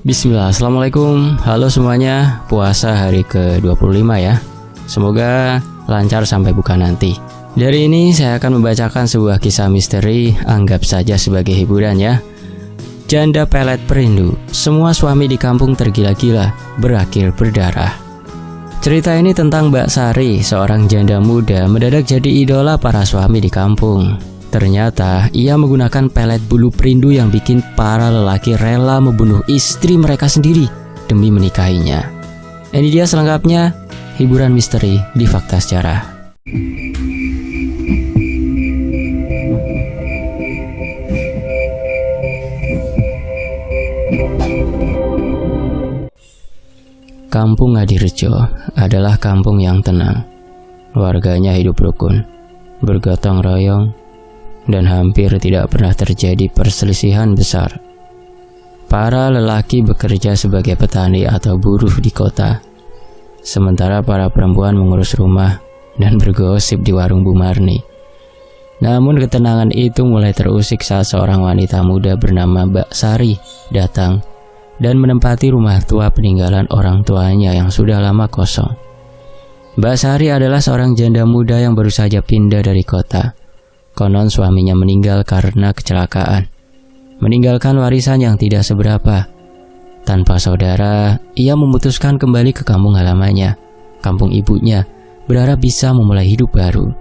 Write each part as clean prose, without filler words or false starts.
Bismillah, Assalamualaikum. Halo semuanya, puasa hari ke-25 ya. Semoga lancar sampai buka nanti. Dari ini saya akan membacakan sebuah kisah misteri, anggap saja sebagai hiburan ya. Janda pelet perindu, semua suami di kampung tergila-gila, berakhir berdarah. Cerita ini tentang Mbak Sari, seorang janda muda mendadak jadi idola para suami di kampung. Ternyata ia menggunakan pelet bulu perindu yang bikin para lelaki rela membunuh istri mereka sendiri demi menikahinya. Ini dia selengkapnya, hiburan misteri di Fakta Sejarah. Kampung Ngadirejo adalah kampung yang tenang. Warganya hidup rukun, bergotong royong, dan hampir tidak pernah terjadi perselisihan besar. Para lelaki bekerja sebagai petani atau buruh di kota, sementara para perempuan mengurus rumah dan bergosip di warung Bu Marni. Namun ketenangan itu mulai terusik saat seorang wanita muda bernama Mbak Sari datang dan menempati rumah tua peninggalan orang tuanya yang sudah lama kosong. Mbak Sari adalah seorang janda muda yang baru saja pindah dari kota. Konon suaminya meninggal karena kecelakaan, meninggalkan warisan yang tidak seberapa. Tanpa saudara, ia memutuskan kembali ke kampung halamannya, kampung ibunya, berharap bisa memulai hidup baru.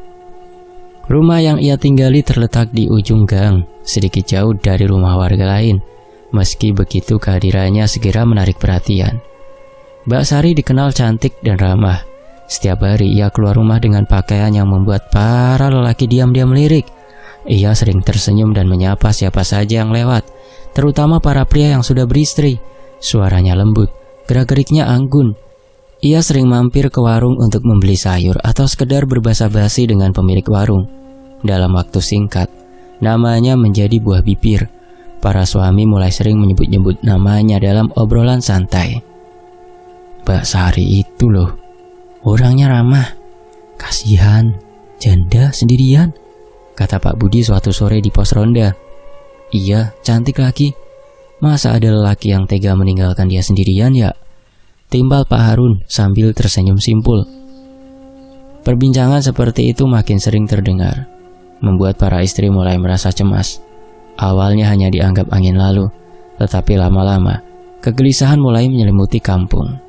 Rumah yang ia tinggali terletak di ujung gang, sedikit jauh dari rumah warga lain. Meski begitu, kehadirannya segera menarik perhatian. Mbak Sari dikenal cantik dan ramah. Setiap hari ia keluar rumah dengan pakaian yang membuat para lelaki diam-diam melirik. Ia sering tersenyum dan menyapa siapa saja yang lewat, terutama para pria yang sudah beristri. Suaranya lembut, gerak-geriknya anggun. Ia sering mampir ke warung untuk membeli sayur atau sekedar berbasa-basi dengan pemilik warung. Dalam waktu singkat, namanya menjadi buah bibir. Para suami mulai sering menyebut-nyebut namanya dalam obrolan santai. Mbak Sari itu loh, orangnya ramah, kasihan, janda sendirian, kata Pak Budi suatu sore di pos ronda. Iya, cantik lagi. Masa ada lelaki yang tega meninggalkan dia sendirian ya? Timbal Pak Harun sambil tersenyum simpul. Perbincangan seperti itu makin sering terdengar, membuat para istri mulai merasa cemas. Awalnya hanya dianggap angin lalu, tetapi lama-lama kegelisahan mulai menyelimuti kampung.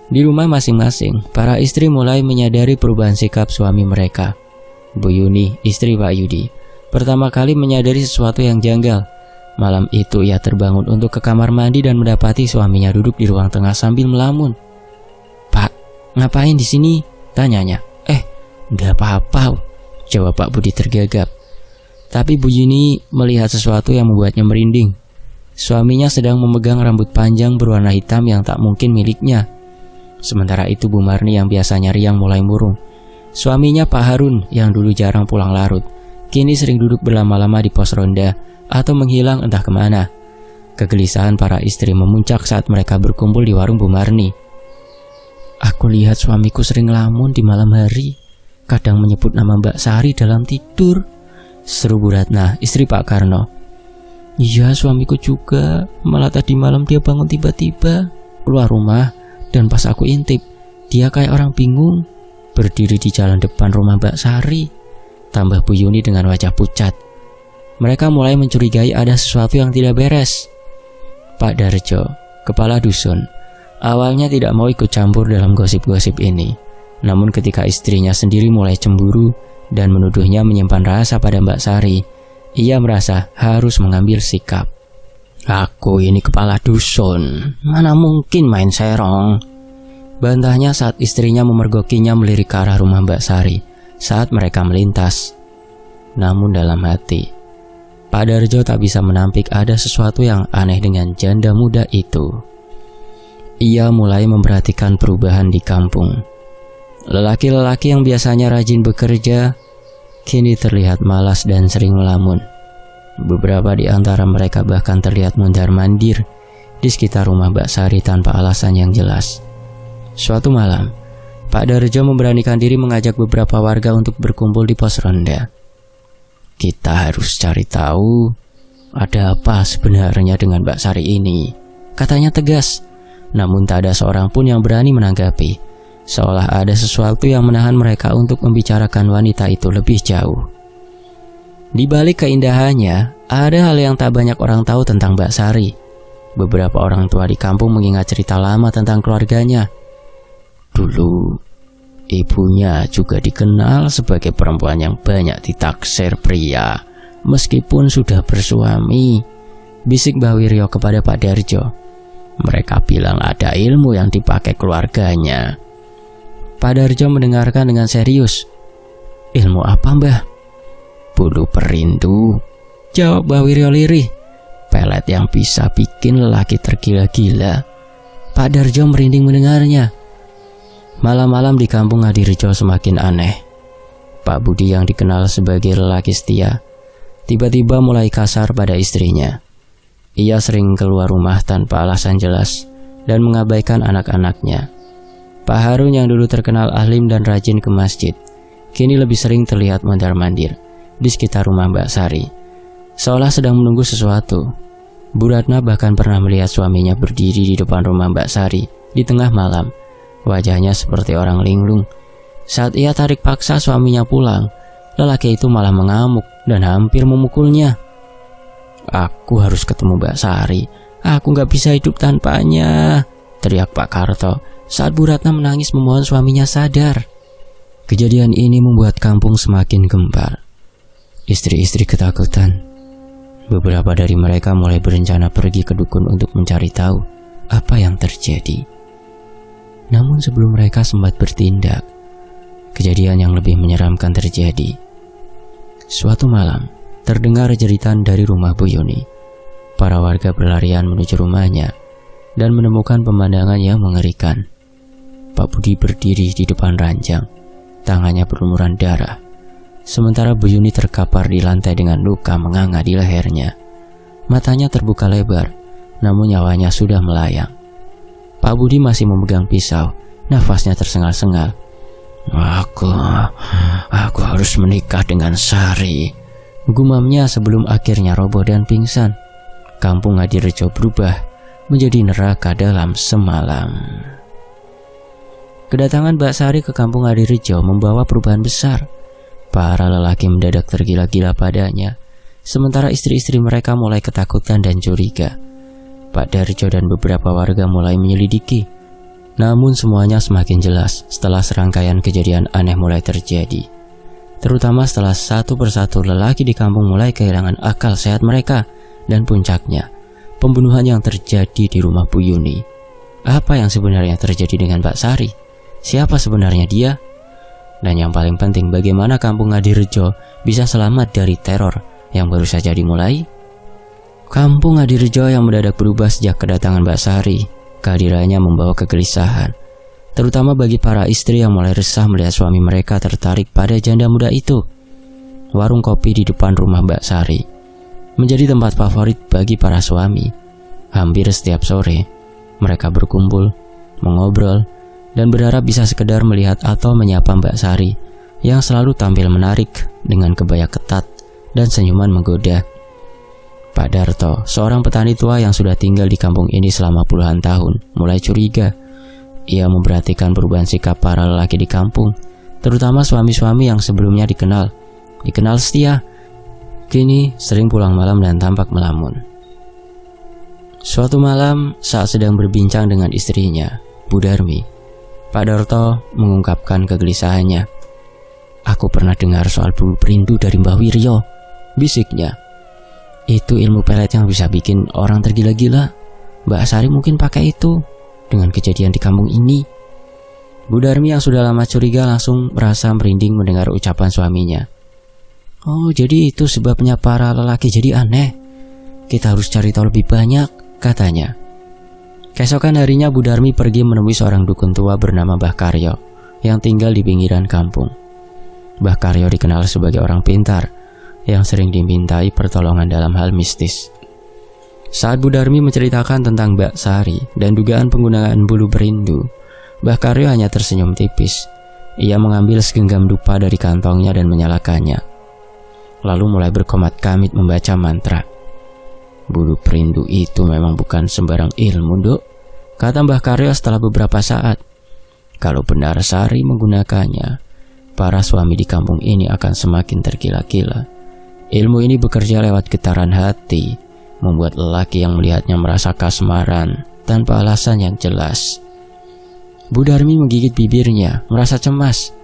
Di rumah masing-masing, para istri mulai menyadari perubahan sikap suami mereka. Bu Yuni, istri Pak Yudi, pertama kali menyadari sesuatu yang janggal. Malam itu ia terbangun untuk ke kamar mandi dan mendapati suaminya duduk di ruang tengah sambil melamun. "Pak, ngapain di sini?" tanyanya. Nggak apa-apa," jawab Pak Budi tergagap. Tapi Bu Yuni melihat sesuatu yang membuatnya merinding. Suaminya sedang memegang rambut panjang berwarna hitam yang tak mungkin miliknya. Sementara itu Bu Marni yang biasanya riang mulai murung. Suaminya Pak Harun yang dulu jarang pulang larut, kini sering duduk berlama-lama di pos ronda atau menghilang entah kemana. Kegelisahan para istri memuncak saat mereka berkumpul di warung Bu Marni. "Aku lihat suamiku sering lamun di malam hari, kadang menyebut nama Mbak Sari dalam tidur," seru Bu Ratna, istri Pak Karno. "Iya, suamiku juga. Malah tadi malam dia bangun tiba-tiba, keluar rumah, dan pas aku intip, dia kayak orang bingung, berdiri di jalan depan rumah Mbak Sari," tambah Bu Yuni dengan wajah pucat. Mereka mulai mencurigai ada sesuatu yang tidak beres. Pak Darjo, kepala dusun, awalnya tidak mau ikut campur dalam gosip-gosip ini. Namun ketika istrinya sendiri mulai cemburu dan menuduhnya menyimpan rasa pada Mbak Sari, ia merasa harus mengambil sikap. "Aku ini kepala dusun, mana mungkin main serong," bantahnya saat istrinya memergokinya melirik ke arah rumah Mbak Sari saat mereka melintas. Namun dalam hati, Pak Darjo tak bisa menampik ada sesuatu yang aneh dengan janda muda itu. Ia mulai memperhatikan perubahan di kampung. Lelaki-lelaki yang biasanya rajin bekerja, kini terlihat malas dan sering melamun. Beberapa di antara mereka bahkan terlihat mondar-mandir di sekitar rumah Mbak Sari tanpa alasan yang jelas. Suatu malam, Pak Darjo memberanikan diri mengajak beberapa warga untuk berkumpul di pos ronda. "Kita harus cari tahu ada apa sebenarnya dengan Mbak Sari ini," katanya tegas. Namun tak ada seorang pun yang berani menanggapi, seolah ada sesuatu yang menahan mereka untuk membicarakan wanita itu lebih jauh. Di balik keindahannya, ada hal yang tak banyak orang tahu tentang Mbak Sari. Beberapa orang tua di kampung mengingat cerita lama tentang keluarganya. Dulu, ibunya juga dikenal sebagai perempuan yang banyak ditaksir pria, meskipun sudah bersuami, bisik Mbah Wiryo kepada Pak Darjo. Mereka bilang ada ilmu yang dipakai keluarganya. Pak Darjo mendengarkan dengan serius. Ilmu apa, Mbah? Bulu perindu, jawab Mbah Wiryo lirih. Pelet yang bisa bikin lelaki tergila-gila. Pak Darjo merinding mendengarnya. Malam-malam di kampung Ngadirejo semakin aneh. Pak Budi yang dikenal sebagai lelaki setia, tiba-tiba mulai kasar pada istrinya. Ia sering keluar rumah tanpa alasan jelas dan mengabaikan anak-anaknya. Pak Harun yang dulu terkenal alim dan rajin ke masjid, kini lebih sering terlihat mondar-mandir di sekitar rumah Mbak Sari, seolah sedang menunggu sesuatu. Bu Ratna bahkan pernah melihat suaminya berdiri di depan rumah Mbak Sari di tengah malam. Wajahnya seperti orang linglung. Saat ia tarik paksa suaminya pulang, lelaki itu malah mengamuk dan hampir memukulnya. Aku harus ketemu Mbak Sari. Aku gak bisa hidup tanpanya, teriak Pak Karto saat Bu Ratna menangis memohon suaminya sadar. Kejadian ini membuat kampung semakin gempar. Istri-istri ketakutan. Beberapa dari mereka mulai berencana pergi ke dukun untuk mencari tahu apa yang terjadi. Namun sebelum mereka sempat bertindak, kejadian yang lebih menyeramkan terjadi. Suatu malam, terdengar jeritan dari rumah Bu Yuni. Para warga berlarian menuju rumahnya dan menemukan pemandangan yang mengerikan. Pak Budi berdiri di depan ranjang, tangannya berlumuran darah. Sementara Bu Yuni terkapar di lantai dengan luka menganga di lehernya. Matanya terbuka lebar, namun nyawanya sudah melayang. Pak Budi masih memegang pisau, nafasnya tersengal-sengal. Aku harus menikah dengan Sari, gumamnya sebelum akhirnya roboh dan pingsan. Kampung Ngadirejo berubah menjadi neraka dalam semalam. Kedatangan Mbak Sari ke kampung Ngadirejo membawa perubahan besar. Para lelaki mendadak tergila-gila padanya, sementara istri-istri mereka mulai ketakutan dan curiga. Pak Darjo dan beberapa warga mulai menyelidiki. Namun semuanya semakin jelas setelah serangkaian kejadian aneh mulai terjadi. Terutama setelah satu persatu lelaki di kampung mulai kehilangan akal sehat mereka. Dan puncaknya, pembunuhan yang terjadi di rumah Bu Yuni. Apa yang sebenarnya terjadi dengan Mbak Sari? Siapa sebenarnya dia? Dan yang paling penting, bagaimana kampung Ngadirejo bisa selamat dari teror yang baru saja dimulai? Kampung Ngadirejo yang mendadak berubah sejak kedatangan Mbak Sari. Kehadirannya membawa kegelisahan, terutama bagi para istri yang mulai resah melihat suami mereka tertarik pada janda muda itu. Warung kopi di depan rumah Mbak Sari menjadi tempat favorit bagi para suami. Hampir setiap sore, mereka berkumpul, mengobrol, dan berharap bisa sekedar melihat atau menyapa Mbak Sari yang selalu tampil menarik dengan kebaya ketat dan senyuman menggoda. Pak Darto, seorang petani tua yang sudah tinggal di kampung ini selama puluhan tahun, mulai curiga. Ia memperhatikan perubahan sikap para lelaki di kampung, terutama suami-suami yang sebelumnya dikenal setia, kini sering pulang malam dan tampak melamun. Suatu malam, saat sedang berbincang dengan istrinya, Bu Darmi, Pak Darto mengungkapkan kegelisahannya. Aku pernah dengar soal bulu perindu dari Mbah Wiryo, bisiknya. Itu ilmu pelet yang bisa bikin orang tergila-gila. Mbak Sari mungkin pakai itu dengan kejadian di kampung ini. Bu Darmi yang sudah lama curiga langsung merasa merinding mendengar ucapan suaminya. Oh, jadi itu sebabnya para lelaki jadi aneh. Kita harus cari tahu lebih banyak, katanya. Keesokan harinya Bu Darmi pergi menemui seorang dukun tua bernama Mbah Karyo yang tinggal di pinggiran kampung. Mbah Karyo dikenal sebagai orang pintar yang sering dimintai pertolongan dalam hal mistis. Saat Bu Darmi menceritakan tentang Mbak Sari dan dugaan penggunaan bulu perindu, Mbah Karyo hanya tersenyum tipis. Ia mengambil segenggam dupa dari kantongnya dan menyalakannya, lalu mulai berkomat kamit membaca mantra. Bulu perindu itu memang bukan sembarang ilmu, Dok, kata Mbah Karyo setelah beberapa saat. Kalau benar Sari menggunakannya, para suami di kampung ini akan semakin tergila-gila. Ilmu ini bekerja lewat getaran hati, membuat lelaki yang melihatnya merasa kasmaran tanpa alasan yang jelas. Bu Darmi menggigit bibirnya, merasa cemas.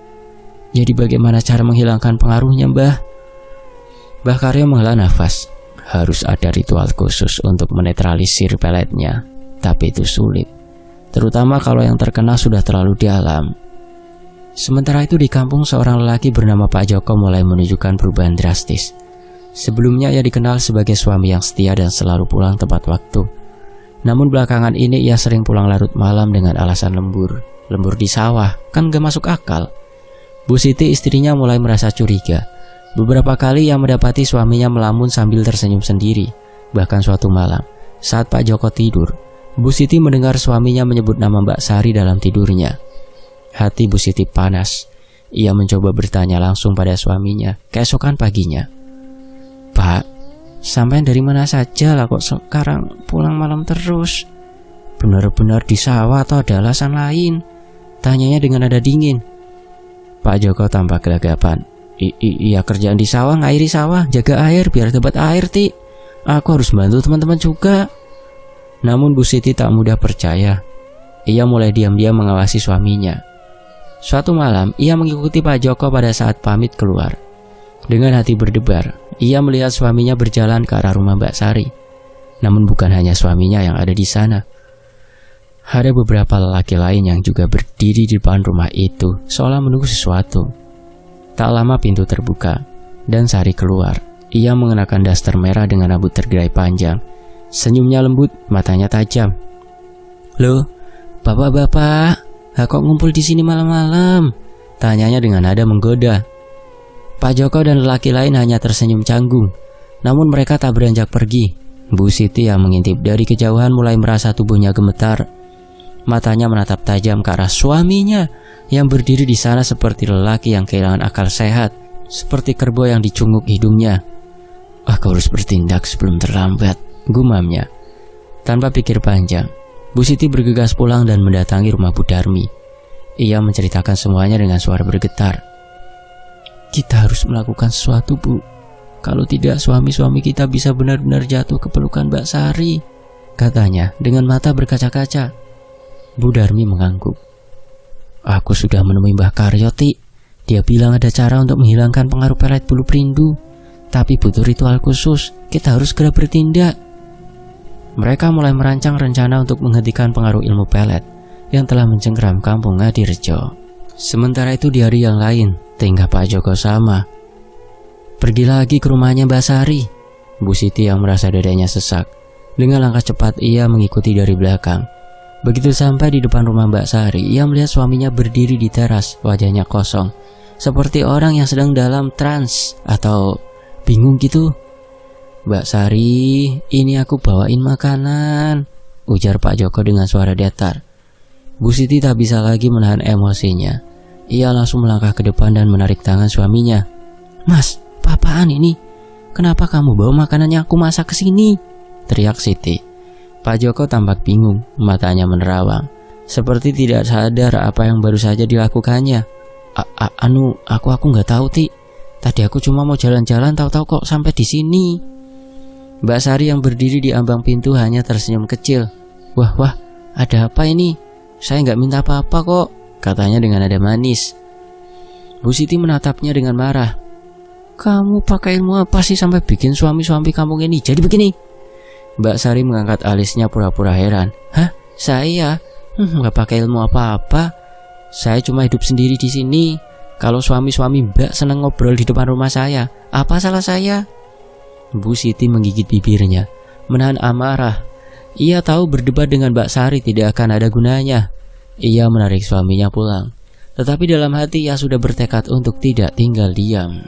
Jadi bagaimana cara menghilangkan pengaruhnya, Mbah? Mbah Karyo menghela nafas. Harus ada ritual khusus untuk menetralisir peletnya, tapi itu sulit, terutama kalau yang terkena sudah terlalu dalam. Sementara itu di kampung, seorang lelaki bernama Pak Joko mulai menunjukkan perubahan drastis. Sebelumnya ia dikenal sebagai suami yang setia dan selalu pulang tepat waktu. Namun belakangan ini ia sering pulang larut malam dengan alasan lembur. Lembur di sawah, kan gak masuk akal. Bu Siti, istrinya, mulai merasa curiga. Beberapa kali ia mendapati suaminya melamun sambil tersenyum sendiri. Bahkan suatu malam, saat Pak Joko tidur, Bu Siti mendengar suaminya menyebut nama Mbak Sari dalam tidurnya. Hati Bu Siti panas. Ia mencoba bertanya langsung pada suaminya keesokan paginya. Pak, sampean dari mana saja lah kok sekarang pulang malam terus? Benar-benar di sawah atau ada alasan lain? Tanyanya dengan nada dingin. Pak Joko tampak gelagapan. Iya, kerjaan di sawah, ngairi sawah, jaga air biar dapat air, Ti. Aku harus bantu teman-teman juga. Namun Bu Siti tak mudah percaya. Ia mulai diam-diam mengawasi suaminya. Suatu malam, ia mengikuti Pak Joko pada saat pamit keluar. Dengan hati berdebar, ia melihat suaminya berjalan ke arah rumah Mbak Sari. Namun bukan hanya suaminya yang ada di sana. Ada beberapa lelaki lain yang juga berdiri di depan rumah itu, seolah menunggu sesuatu. Tak lama pintu terbuka, dan Sari keluar. Ia mengenakan daster merah dengan rambut tergerai panjang. Senyumnya lembut, matanya tajam. Loh, bapak-bapak, kok ngumpul di sini malam-malam? Tanyanya dengan nada menggoda. Pak Joko dan lelaki lain hanya tersenyum canggung. Namun mereka tak beranjak pergi. Bu Siti yang mengintip dari kejauhan mulai merasa tubuhnya gemetar. Matanya menatap tajam ke arah suaminya yang berdiri di sana seperti lelaki yang kehilangan akal sehat, seperti kerbau yang dicunguk hidungnya. Aku harus bertindak sebelum terlambat, gumamnya. Tanpa pikir panjang, Bu Siti bergegas pulang dan mendatangi rumah Bu Darmi. Ia menceritakan semuanya dengan suara bergetar. Kita harus melakukan sesuatu, Bu. Kalau tidak, suami-suami kita bisa benar-benar jatuh ke pelukan Mbak Sari, katanya dengan mata berkaca-kaca. Bu Darmi mengangguk. Aku sudah menemui Mbah Karyo, Ti. Dia bilang ada cara untuk menghilangkan pengaruh pelet bulu perindu, tapi butuh ritual khusus. Kita harus segera bertindak. Mereka mulai merancang rencana untuk menghentikan pengaruh ilmu pelet yang telah mencengkeram kampung Ngadirejo. Sementara itu di hari yang lain, tingkah Pak Joko sama. Pergi lagi ke rumahnya Mbak Sari. Bu Siti yang merasa dadanya sesak. Dengan langkah cepat ia mengikuti dari belakang. Begitu sampai di depan rumah Mbak Sari, ia melihat suaminya berdiri di teras, wajahnya kosong, seperti orang yang sedang dalam trans atau bingung gitu. Mbak Sari, ini aku bawain makanan, ujar Pak Joko dengan suara datar. Bu Siti tak bisa lagi menahan emosinya. Ia langsung melangkah ke depan dan menarik tangan suaminya. Mas, apa-apaan ini? Kenapa kamu bawa makanan yang aku masak ke sini? Teriak Siti. Pak Joko tampak bingung, matanya menerawang, seperti tidak sadar apa yang baru saja dilakukannya. Aku nggak tahu, Ti. Tadi aku cuma mau jalan-jalan, tahu-tahu kok sampai di sini. Mbak Sari yang berdiri di ambang pintu hanya tersenyum kecil. Wah, ada apa ini? Saya nggak minta apa-apa kok, katanya dengan nada manis. Bu Siti menatapnya dengan marah. Kamu pakai ilmu apa sih sampai bikin suami-suami kampung ini jadi begini? Mbak Sari mengangkat alisnya pura-pura heran. Hah? Saya? Nggak pakai ilmu apa-apa. Saya cuma hidup sendiri di sini. Kalau suami-suami Mbak senang ngobrol di depan rumah saya, apa salah saya? Bu Siti menggigit bibirnya, menahan amarah. Ia tahu berdebat dengan Mbak Sari tidak akan ada gunanya. Ia menarik suaminya pulang. Tetapi dalam hati ia sudah bertekad untuk tidak tinggal diam.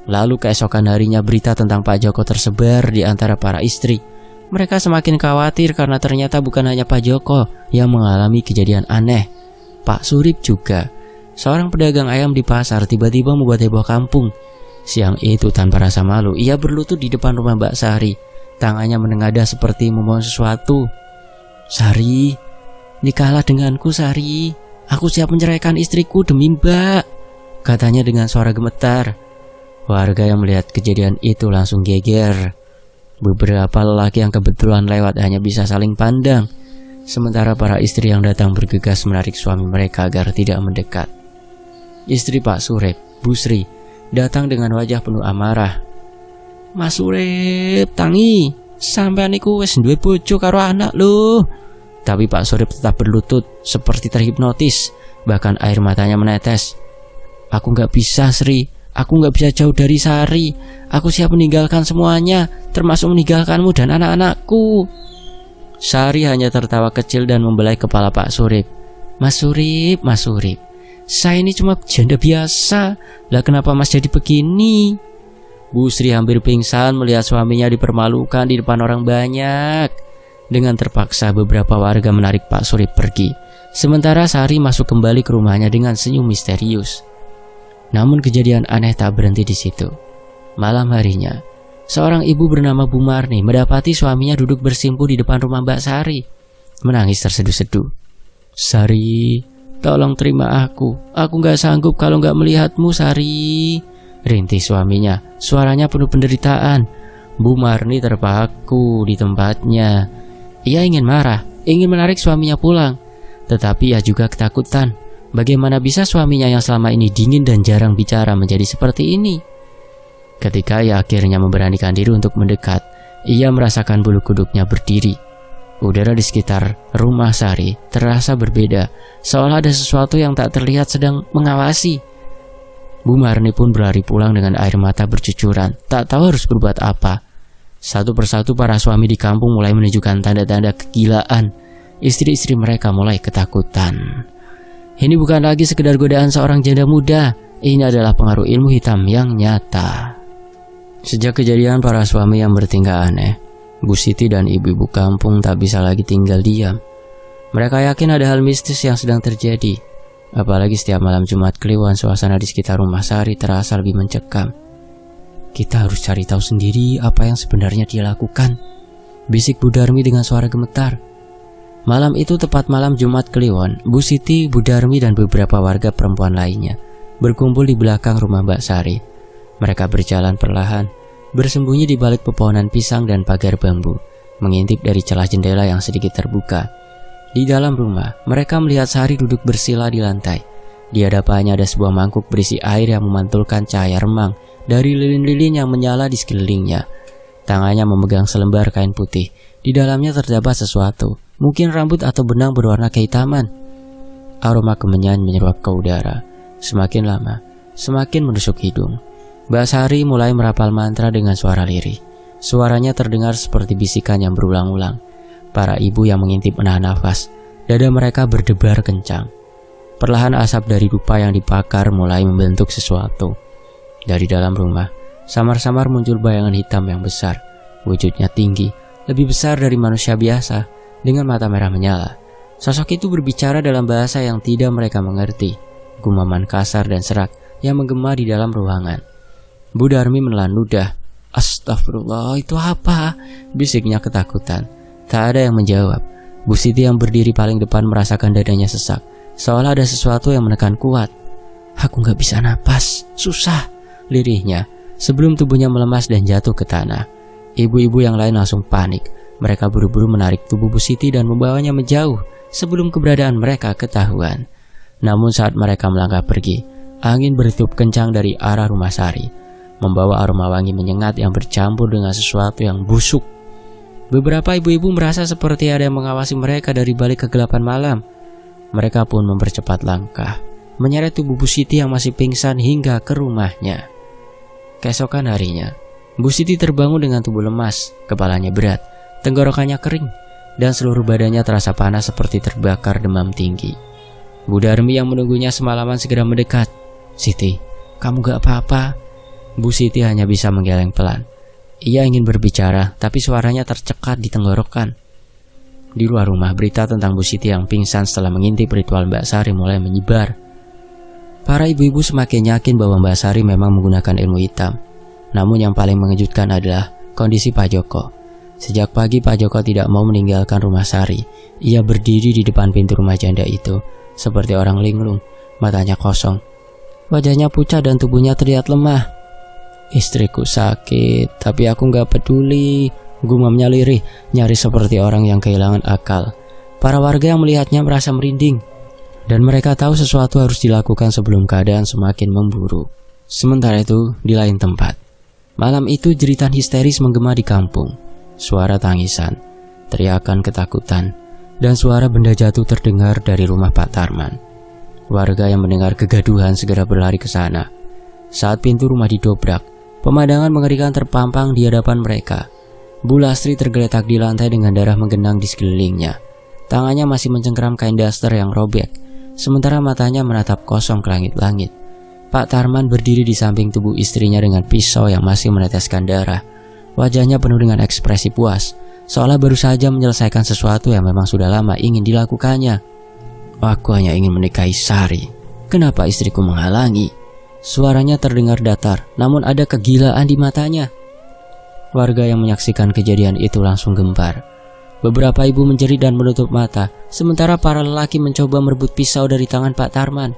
Lalu keesokan harinya berita tentang Pak Joko tersebar di antara para istri. Mereka semakin khawatir karena ternyata bukan hanya Pak Joko yang mengalami kejadian aneh. Pak Surip juga, seorang pedagang ayam di pasar, tiba-tiba membuat heboh kampung. Siang itu tanpa rasa malu, ia berlutut di depan rumah Mbak Sari. Tangannya menengadah seperti memohon sesuatu. "Sari, nikahlah denganku, Sari. Aku siap menceraikan istriku demi Mbak," katanya dengan suara gemetar. Warga yang melihat kejadian itu langsung geger. Beberapa lelaki yang kebetulan lewat hanya bisa saling pandang, sementara para istri yang datang bergegas menarik suami mereka agar tidak mendekat. Istri Pak Surip, Bu Sri, datang dengan wajah penuh amarah. "Mas Surip, tangi, sampean niku wis duwe bojo karo anak lho." Tapi Pak Surip tetap berlutut seperti terhipnotis, bahkan air matanya menetes. "Aku gak bisa, Sri. Aku gak bisa jauh dari Sari. Aku siap meninggalkan semuanya, termasuk meninggalkanmu dan anak-anakku." Sari hanya tertawa kecil dan membelai kepala Pak Surip. Mas Surip, saya ini cuma janda biasa. Lah kenapa Mas jadi begini?" Bu Sri hampir pingsan melihat suaminya dipermalukan di depan orang banyak. Dengan terpaksa beberapa warga menarik Pak Surip pergi. Sementara Sari masuk kembali ke rumahnya dengan senyum misterius. Namun kejadian aneh tak berhenti di situ. Malam harinya, seorang ibu bernama Bu Marni mendapati suaminya duduk bersimpuh di depan rumah Mbak Sari, menangis terseduh-seduh. "Sari, tolong terima aku. Aku gak sanggup kalau gak melihatmu, Sari," rintih suaminya. Suaranya penuh penderitaan. Bu Marni terpaku di tempatnya. Ia ingin marah, ingin menarik suaminya pulang, tetapi ia juga ketakutan. Bagaimana bisa suaminya yang selama ini dingin dan jarang bicara menjadi seperti ini? Ketika ia akhirnya memberanikan diri untuk mendekat, ia merasakan bulu kuduknya berdiri. Udara di sekitar rumah Sari terasa berbeda, seolah ada sesuatu yang tak terlihat sedang mengawasi. Bu Marni pun berlari pulang dengan air mata bercucuran, tak tahu harus berbuat apa. Satu persatu para suami di kampung mulai menunjukkan tanda-tanda kegilaan. Istri-istri mereka mulai ketakutan. Ini bukan lagi sekedar godaan seorang janda muda. Ini adalah pengaruh ilmu hitam yang nyata. Sejak kejadian para suami yang bertingkah aneh, Bu Siti dan ibu-ibu kampung tak bisa lagi tinggal diam. Mereka yakin ada hal mistis yang sedang terjadi. Apalagi setiap malam Jumat Kliwon, suasana di sekitar rumah Sari terasa lebih mencekam. "Kita harus cari tahu sendiri apa yang sebenarnya dia lakukan," bisik Bu Darmi dengan suara gemetar. Malam itu tepat malam Jumat Kliwon, Bu Siti, Bu Darmi dan beberapa warga perempuan lainnya berkumpul di belakang rumah Mbak Sari. Mereka berjalan perlahan, bersembunyi di balik pepohonan pisang dan pagar bambu, mengintip dari celah jendela yang sedikit terbuka. Di dalam rumah, mereka melihat Sari duduk bersila di lantai. Di hadapannya ada sebuah mangkuk berisi air yang memantulkan cahaya remang dari lilin-lilin yang menyala di sekelilingnya. Tangannya memegang selembar kain putih. Di dalamnya terdapat sesuatu, mungkin rambut atau benang berwarna kehitaman. Aroma kemenyan menyeruak ke udara. Semakin lama, semakin menusuk hidung. Mbak Sari mulai merapal mantra dengan suara lirih. Suaranya terdengar seperti bisikan yang berulang-ulang. Para ibu yang mengintip menahan nafas. Dada mereka berdebar kencang. Perlahan asap dari dupa yang dibakar mulai membentuk sesuatu. Dari dalam rumah, samar-samar muncul bayangan hitam yang besar. Wujudnya tinggi, lebih besar dari manusia biasa, dengan mata merah menyala. Sosok itu berbicara dalam bahasa yang tidak mereka mengerti. Gumaman kasar dan serak yang menggema di dalam ruangan. Bu Darmi menelan ludah. "Astagfirullah, itu apa?" bisiknya ketakutan. Tak ada yang menjawab. Bu Siti yang berdiri paling depan merasakan dadanya sesak, seolah ada sesuatu yang menekan kuat. "Aku gak bisa napas, susah," lirihnya, sebelum tubuhnya melemas dan jatuh ke tanah. Ibu-ibu yang lain langsung panik. Mereka buru-buru menarik tubuh Bu Siti dan membawanya menjauh sebelum keberadaan mereka ketahuan. Namun saat mereka melangkah pergi, angin bertiup kencang dari arah rumah Sari, membawa aroma wangi menyengat yang bercampur dengan sesuatu yang busuk. Beberapa ibu-ibu merasa seperti ada yang mengawasi mereka dari balik kegelapan malam. Mereka pun mempercepat langkah, menyeret tubuh Bu Siti yang masih pingsan hingga ke rumahnya. Keesokan harinya, Bu Siti terbangun dengan tubuh lemas, kepalanya berat, tenggorokannya kering, dan seluruh badannya terasa panas seperti terbakar demam tinggi. Bu Darmi yang menunggunya semalaman segera mendekat. "Siti, kamu gak apa-apa?" Bu Siti hanya bisa menggeleng pelan. Ia ingin berbicara, tapi suaranya tercekat di tenggorokan. Di luar rumah, berita tentang Bu Siti yang pingsan setelah mengintip ritual Mbak Sari mulai menyebar. Para ibu-ibu semakin yakin bahwa Mbak Sari memang menggunakan ilmu hitam. Namun yang paling mengejutkan adalah kondisi Pak Joko. Sejak pagi Pak Joko tidak mau meninggalkan rumah Sari. Ia berdiri di depan pintu rumah janda itu, seperti orang linglung, matanya kosong. Wajahnya pucat dan tubuhnya terlihat lemah. Istriku sakit, tapi aku gak peduli, gumamnya lirih, nyaris seperti orang yang kehilangan akal. Para warga yang melihatnya merasa merinding, dan mereka tahu sesuatu harus dilakukan sebelum keadaan semakin memburuk. Sementara itu, di lain tempat, malam itu jeritan histeris menggema di kampung. Suara tangisan, teriakan ketakutan, dan suara benda jatuh terdengar dari rumah Pak Tarman. Warga yang mendengar kegaduhan segera berlari ke sana. Saat pintu rumah didobrak, pemandangan mengerikan terpampang di hadapan mereka. Bu Lastri tergeletak di lantai dengan darah menggenang di sekelilingnya. Tangannya masih mencengkeram kain daster yang robek, sementara matanya menatap kosong ke langit-langit. Pak Tarman berdiri di samping tubuh istrinya dengan pisau yang masih meneteskan darah. Wajahnya penuh dengan ekspresi puas, seolah baru saja menyelesaikan sesuatu yang memang sudah lama ingin dilakukannya. Aku hanya ingin menikahi Sari. Kenapa istriku menghalangi? Suaranya terdengar datar, namun ada kegilaan di matanya. Warga yang menyaksikan kejadian itu langsung gempar. Beberapa ibu menjerit dan menutup mata, sementara para lelaki mencoba merebut pisau dari tangan Pak Tarman.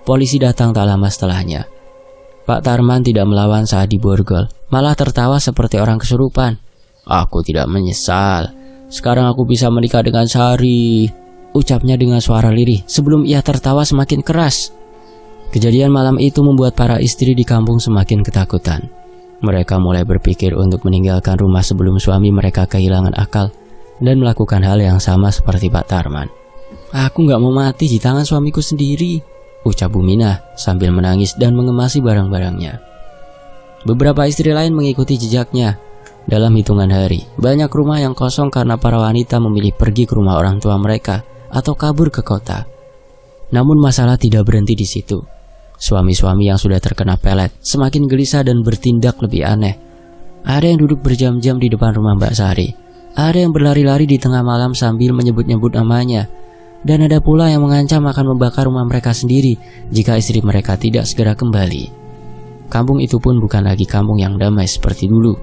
Polisi datang tak lama setelahnya. Pak Tarman tidak melawan saat diborgol, malah tertawa seperti orang kesurupan. Aku tidak menyesal. Sekarang aku bisa menikah dengan Sari, ucapnya dengan suara lirih sebelum ia tertawa semakin keras. Kejadian malam itu membuat para istri di kampung semakin ketakutan. Mereka mulai berpikir untuk meninggalkan rumah sebelum suami mereka kehilangan akal dan melakukan hal yang sama seperti Pak Tarman. Aku gak mau mati di tangan suamiku sendiri, ucap Bu Minah sambil menangis dan mengemasi barang-barangnya. Beberapa istri lain mengikuti jejaknya. Dalam hitungan hari, banyak rumah yang kosong karena para wanita memilih pergi ke rumah orang tua mereka atau kabur ke kota. Namun masalah tidak berhenti di situ. Suami-suami yang sudah terkena pelet semakin gelisah dan bertindak lebih aneh. Ada yang duduk berjam-jam di depan rumah Mbak Sari. Ada yang berlari-lari di tengah malam sambil menyebut-nyebut namanya. Dan ada pula yang mengancam akan membakar rumah mereka sendiri jika istri mereka tidak segera kembali. Kampung itu pun bukan lagi kampung yang damai seperti dulu.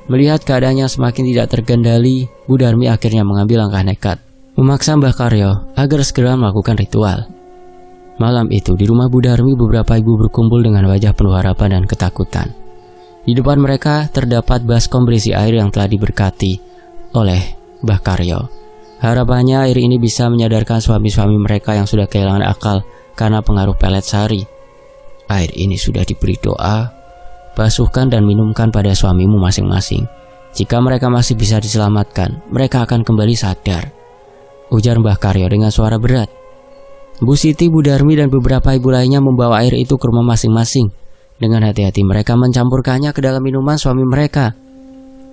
Melihat keadaannya semakin tidak terkendali, Bu Darmi akhirnya mengambil langkah nekat, memaksa Mbah Karyo agar segera melakukan ritual. Malam itu di rumah Bu Darmi beberapa ibu berkumpul dengan wajah penuh harapan dan ketakutan. Di depan mereka terdapat baskom berisi air yang telah diberkati oleh Mbah Karyo. Harapannya air ini bisa menyadarkan suami-suami mereka yang sudah kehilangan akal karena pengaruh pelet Sari. Air ini sudah diberi doa, basuhkan dan minumkan pada suamimu masing-masing. Jika mereka masih bisa diselamatkan, mereka akan kembali sadar, ujar Mbah Karyo dengan suara berat. Bu Siti, Bu Darmi dan beberapa ibu lainnya membawa air itu ke rumah masing-masing. Dengan hati-hati mereka mencampurkannya ke dalam minuman suami mereka.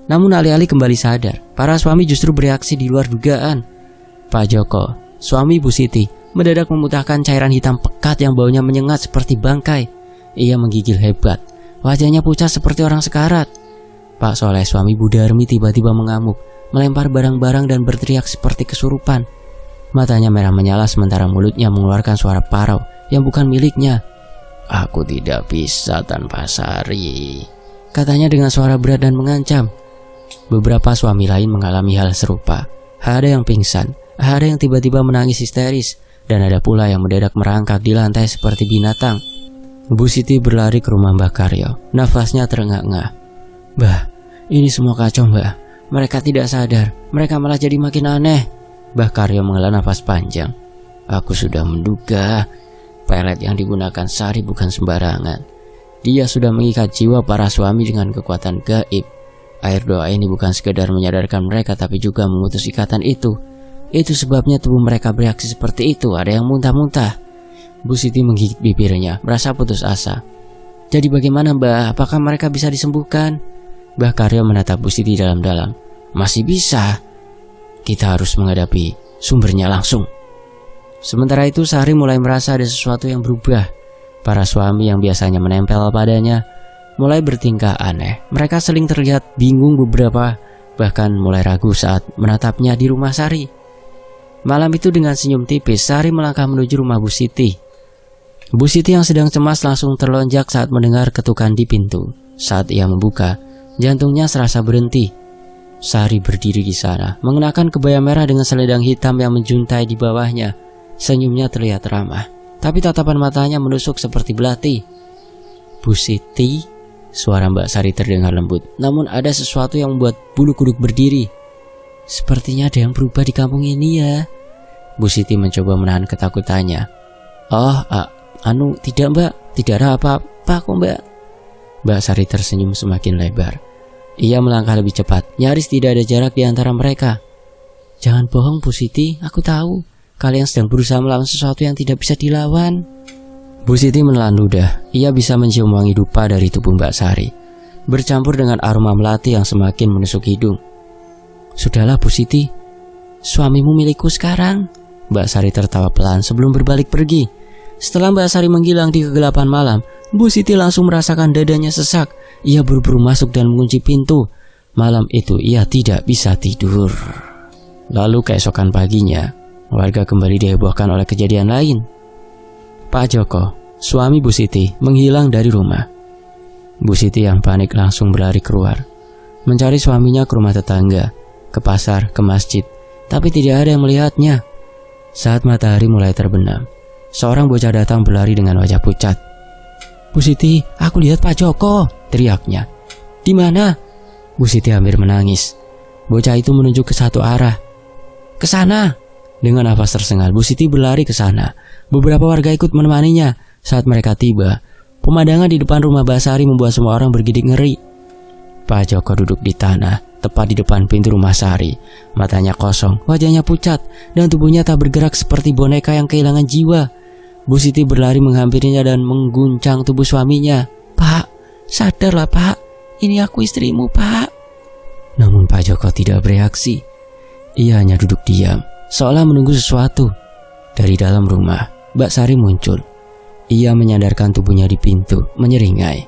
Namun alih-alih kembali sadar, para suami justru bereaksi di luar dugaan. Pak Joko, suami Bu Siti, mendadak memuntahkan cairan hitam pekat yang baunya menyengat seperti bangkai. Ia menggigil hebat, wajahnya pucat seperti orang sekarat. Pak Soleh, suami Bu Darmi, tiba-tiba mengamuk, melempar barang-barang dan berteriak seperti kesurupan. Matanya merah menyala sementara mulutnya mengeluarkan suara parau yang bukan miliknya. Aku tidak bisa tanpa Sari, katanya dengan suara berat dan mengancam. Beberapa suami lain mengalami hal serupa. Ada yang pingsan, ada yang tiba-tiba menangis histeris, dan ada pula yang mendadak merangkak di lantai seperti binatang. Bu Siti berlari ke rumah Mbah Karyo. Nafasnya terengah-engah. Mbah, ini semua kacau Mbah. Mereka tidak sadar, mereka malah jadi makin aneh. Mbah Karyo menghela nafas panjang. Aku sudah menduga pelet yang digunakan Sari bukan sembarangan. Dia sudah mengikat jiwa para suami dengan kekuatan gaib. Air doa ini bukan sekedar menyadarkan mereka, tapi juga memutus ikatan itu. Itu sebabnya tubuh mereka bereaksi seperti itu. Ada yang muntah-muntah. Bu Siti menggigit bibirnya, merasa putus asa. Jadi bagaimana Mbah? Apakah mereka bisa disembuhkan? Mbah Karyo menatap Bu Siti dalam-dalam. Masih bisa. Kita harus menghadapi sumbernya langsung. Sementara itu Sari mulai merasa ada sesuatu yang berubah. Para suami yang biasanya menempel padanya mulai bertingkah aneh. Mereka saling terlihat bingung, beberapa bahkan mulai ragu saat menatapnya di rumah Sari. Malam itu dengan senyum tipis, Sari melangkah menuju rumah Bu Siti. Bu Siti yang sedang cemas langsung terlonjak saat mendengar ketukan di pintu. Saat ia membuka, jantungnya serasa berhenti. Sari berdiri di sana, mengenakan kebaya merah dengan selendang hitam yang menjuntai di bawahnya. Senyumnya terlihat ramah, tapi tatapan matanya menusuk seperti belati. Bu Siti, suara Mbak Sari terdengar lembut, namun ada sesuatu yang membuat bulu kuduk berdiri. Sepertinya ada yang berubah di kampung ini ya. Bu Siti mencoba menahan ketakutannya. Oh, tidak Mbak, tidak ada apa-apa kok Mbak. Mbak Sari tersenyum semakin lebar. Ia melangkah lebih cepat, nyaris tidak ada jarak di antara mereka. Jangan bohong Bu Siti, aku tahu kalian sedang berusaha melawan sesuatu yang tidak bisa dilawan. Bu Siti menelan ludah. Ia bisa mencium wangi dupa dari tubuh Mbak Sari, bercampur dengan aroma melati yang semakin menusuk hidung. Sudahlah Bu Siti, suamimu milikku sekarang. Mbak Sari tertawa pelan sebelum berbalik pergi. Setelah Mbak Sari menghilang di kegelapan malam, Bu Siti langsung merasakan dadanya sesak. Ia buru-buru masuk dan mengunci pintu. Malam itu ia tidak bisa tidur. Lalu keesokan paginya, warga kembali dihebohkan oleh kejadian lain. Pak Joko, suami Bu Siti, menghilang dari rumah. Bu Siti yang panik langsung berlari keluar, mencari suaminya ke rumah tetangga, ke pasar, ke masjid, tapi tidak ada yang melihatnya. Saat matahari mulai terbenam, seorang bocah datang berlari dengan wajah pucat. Bu Siti, aku lihat Pak Joko, teriaknya. Di mana? Bu Siti hampir menangis. Bocah itu menunjuk ke satu arah. Ke sana. Dengan nafas tersengal, Bu Siti berlari ke sana. Beberapa warga ikut menemaninya. Saat mereka tiba, pemandangan di depan rumah Mbak Sari membuat semua orang bergidik ngeri. Pak Joko duduk di tanah, tepat di depan pintu rumah Sari. Matanya kosong, wajahnya pucat, dan tubuhnya tak bergerak seperti boneka yang kehilangan jiwa. Bu Siti berlari menghampirinya dan mengguncang tubuh suaminya. Pak, sadarlah Pak, ini aku istrimu Pak. Namun Pak Joko tidak bereaksi. Ia hanya duduk diam, seolah menunggu sesuatu. Dari dalam rumah, Mbak Sari muncul. Ia menyandarkan tubuhnya di pintu, menyeringai.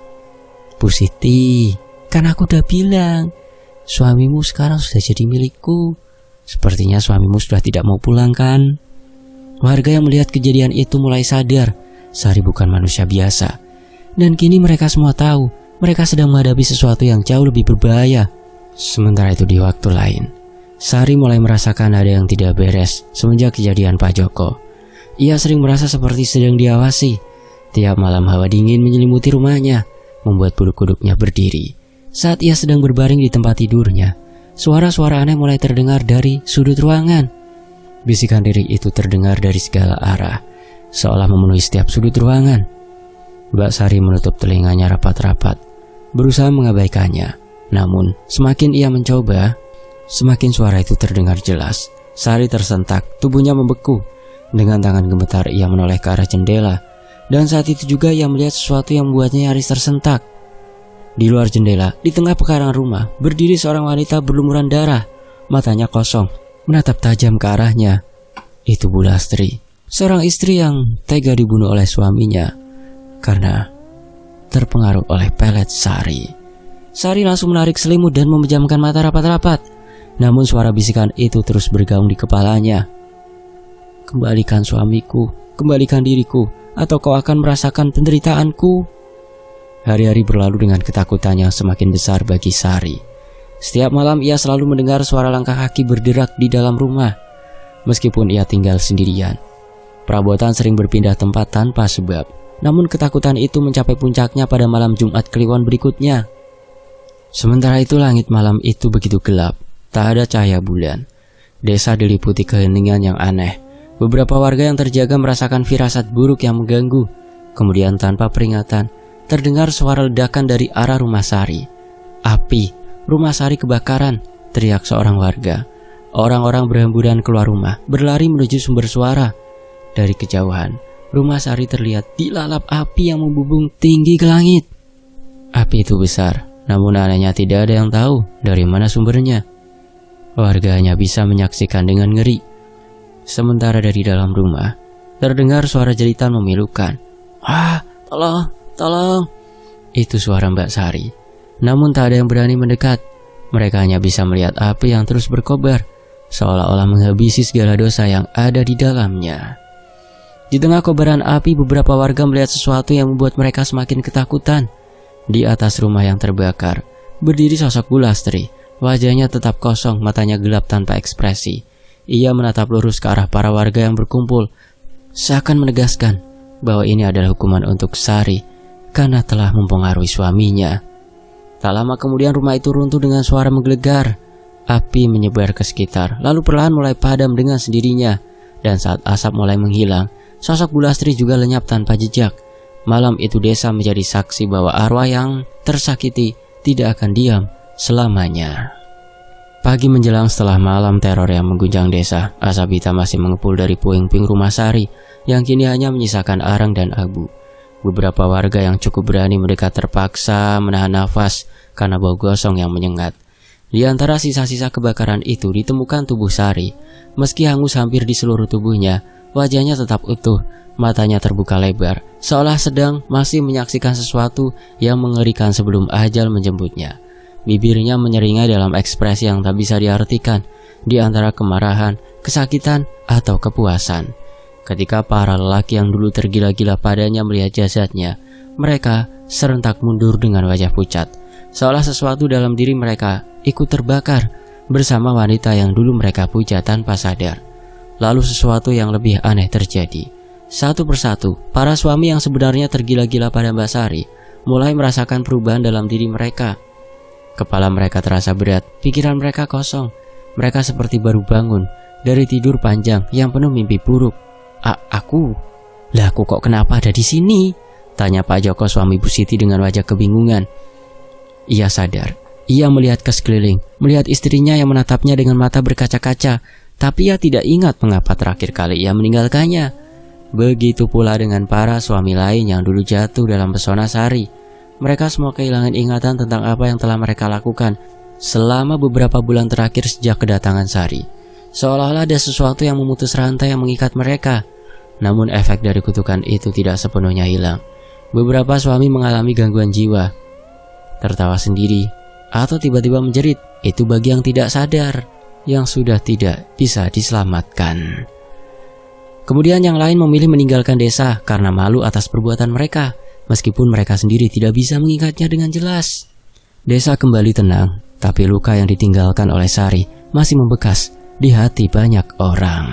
Bu Siti, kan aku udah bilang, suamimu sekarang sudah jadi milikku. Sepertinya suamimu sudah tidak mau pulang kan? Warga yang melihat kejadian itu mulai sadar, Sari bukan manusia biasa. Dan kini mereka semua tahu, mereka sedang menghadapi sesuatu yang jauh lebih berbahaya. Sementara itu di waktu lain, Sari mulai merasakan ada yang tidak beres semenjak kejadian Pak Joko. Ia sering merasa seperti sedang diawasi. Tiap malam hawa dingin menyelimuti rumahnya, membuat bulu kuduknya berdiri. Saat ia sedang berbaring di tempat tidurnya, suara-suara aneh mulai terdengar dari sudut ruangan. Bisikan lirik itu terdengar dari segala arah, seolah memenuhi setiap sudut ruangan. Mbak Sari menutup telinganya rapat-rapat, berusaha mengabaikannya. Namun, semakin ia mencoba, semakin suara itu terdengar jelas. Sari tersentak, tubuhnya membeku. Dengan tangan gemetar ia menoleh ke arah jendela. Dan saat itu juga ia melihat sesuatu yang membuatnya nyaris tersentak. Di luar jendela, di tengah pekarangan rumah, berdiri seorang wanita berlumuran darah. Matanya kosong, menatap tajam ke arahnya. Itu Bu Lastri, seorang istri yang tega dibunuh oleh suaminya karena terpengaruh oleh pelet Sari. Sari langsung menarik selimut dan memejamkan mata rapat-rapat. Namun suara bisikan itu terus bergaung di kepalanya. Kembalikan suamiku, kembalikan diriku, atau kau akan merasakan penderitaanku. Hari-hari berlalu dengan ketakutan yang semakin besar bagi Sari. Setiap malam ia selalu mendengar suara langkah kaki berderak di dalam rumah. Meskipun ia tinggal sendirian, perabotan sering berpindah tempat tanpa sebab. Namun ketakutan itu mencapai puncaknya pada malam Jumat Kliwon berikutnya. Sementara itu langit malam itu begitu gelap, tak ada cahaya bulan. Desa diliputi keheningan yang aneh. Beberapa warga yang terjaga merasakan firasat buruk yang mengganggu. Kemudian tanpa peringatan, terdengar suara ledakan dari arah rumah Sari. Api, rumah Sari kebakaran, teriak seorang warga. Orang-orang berhamburan keluar rumah, berlari menuju sumber suara. Dari kejauhan, rumah Sari terlihat dilalap api yang membubung tinggi ke langit. Api itu besar, namun anehnya tidak ada yang tahu dari mana sumbernya. Warga hanya bisa menyaksikan dengan ngeri. Sementara dari dalam rumah, terdengar suara jeritan memilukan. Ah, tolong, tolong. Itu suara Mbak Sari. Namun tak ada yang berani mendekat. Mereka hanya bisa melihat api yang terus berkobar, seolah-olah menghabisi segala dosa yang ada di dalamnya. Di tengah kobaran api, beberapa warga melihat sesuatu yang membuat mereka semakin ketakutan. Di atas rumah yang terbakar, berdiri sosok Bu Lastri, Wajahnya tetap kosong, matanya gelap tanpa ekspresi. Ia menatap lurus ke arah para warga yang berkumpul, seakan menegaskan bahwa ini adalah hukuman untuk Sari karena telah mempengaruhi suaminya. Tak lama kemudian rumah itu runtuh dengan suara menggelegar. Api menyebar ke sekitar, lalu perlahan mulai padam dengan sendirinya. Dan saat asap mulai menghilang, sosok Bu Lastri juga lenyap tanpa jejak. Malam itu desa menjadi saksi bahwa arwah yang tersakiti tidak akan diam selamanya. Pagi menjelang setelah malam teror yang mengguncang desa, asap hitam masih mengepul dari puing-puing rumah Sari yang kini hanya menyisakan arang dan abu. Beberapa warga yang cukup berani mendekat terpaksa menahan nafas karena bau gosong yang menyengat. Di antara sisa-sisa kebakaran itu ditemukan tubuh Sari. Meski hangus hampir di seluruh tubuhnya, wajahnya tetap utuh, matanya terbuka lebar, seolah sedang masih menyaksikan sesuatu yang mengerikan sebelum ajal menjemputnya. Bibirnya menyeringai dalam ekspresi yang tak bisa diartikan, di antara kemarahan, kesakitan, atau kepuasan. Ketika para lelaki yang dulu tergila-gila padanya melihat jasadnya, mereka serentak mundur dengan wajah pucat, seolah sesuatu dalam diri mereka ikut terbakar bersama wanita yang dulu mereka puja tanpa sadar. Lalu sesuatu yang lebih aneh terjadi. Satu persatu, para suami yang sebenarnya tergila-gila pada Mbak Sari mulai merasakan perubahan dalam diri mereka. Kepala mereka terasa berat, pikiran mereka kosong. Mereka seperti baru bangun dari tidur panjang yang penuh mimpi buruk. Aku kok kenapa ada di sini? Tanya Pak Joko suami Bu Siti dengan wajah kebingungan. Ia sadar, ia melihat ke sekeliling, melihat istrinya yang menatapnya dengan mata berkaca-kaca, tapi ia tidak ingat mengapa terakhir kali ia meninggalkannya. Begitu pula dengan para suami lain yang dulu jatuh dalam pesona Sari. Mereka semua kehilangan ingatan tentang apa yang telah mereka lakukan selama beberapa bulan terakhir sejak kedatangan Sari. Seolah-olah ada sesuatu yang memutus rantai yang mengikat mereka. Namun efek dari kutukan itu tidak sepenuhnya hilang. Beberapa suami mengalami gangguan jiwa, tertawa sendiri, atau tiba-tiba menjerit. Itu bagi yang tidak sadar, yang sudah tidak bisa diselamatkan. Kemudian yang lain memilih meninggalkan desa karena malu atas perbuatan mereka, meskipun mereka sendiri tidak bisa mengingatnya dengan jelas. Desa kembali tenang, tapi luka yang ditinggalkan oleh Sari masih membekas di hati banyak orang.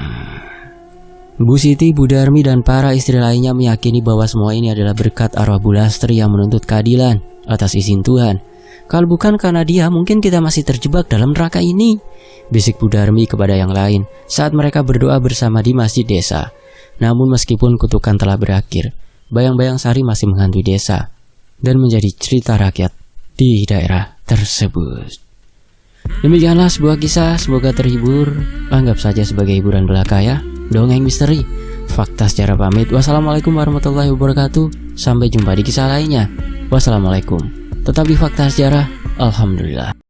Bu Siti, Bu Darmi, dan para istri lainnya meyakini bahwa semua ini adalah berkat arwah Bu Lastri yang menuntut keadilan atas izin Tuhan. Kalau bukan karena dia, mungkin kita masih terjebak dalam neraka ini, bisik Bu Darmi kepada yang lain saat mereka berdoa bersama di masjid desa. Namun meskipun kutukan telah berakhir, bayang-bayang Sari masih menghantui desa dan menjadi cerita rakyat di daerah tersebut. Demikianlah sebuah kisah, semoga terhibur. Anggap saja sebagai hiburan belaka ya. Dongeng misteri. Fakta secara pamit. Wassalamualaikum warahmatullahi wabarakatuh. Sampai jumpa di kisah lainnya. Wassalamualaikum. Tetap di Fakta Sejarah. Alhamdulillah.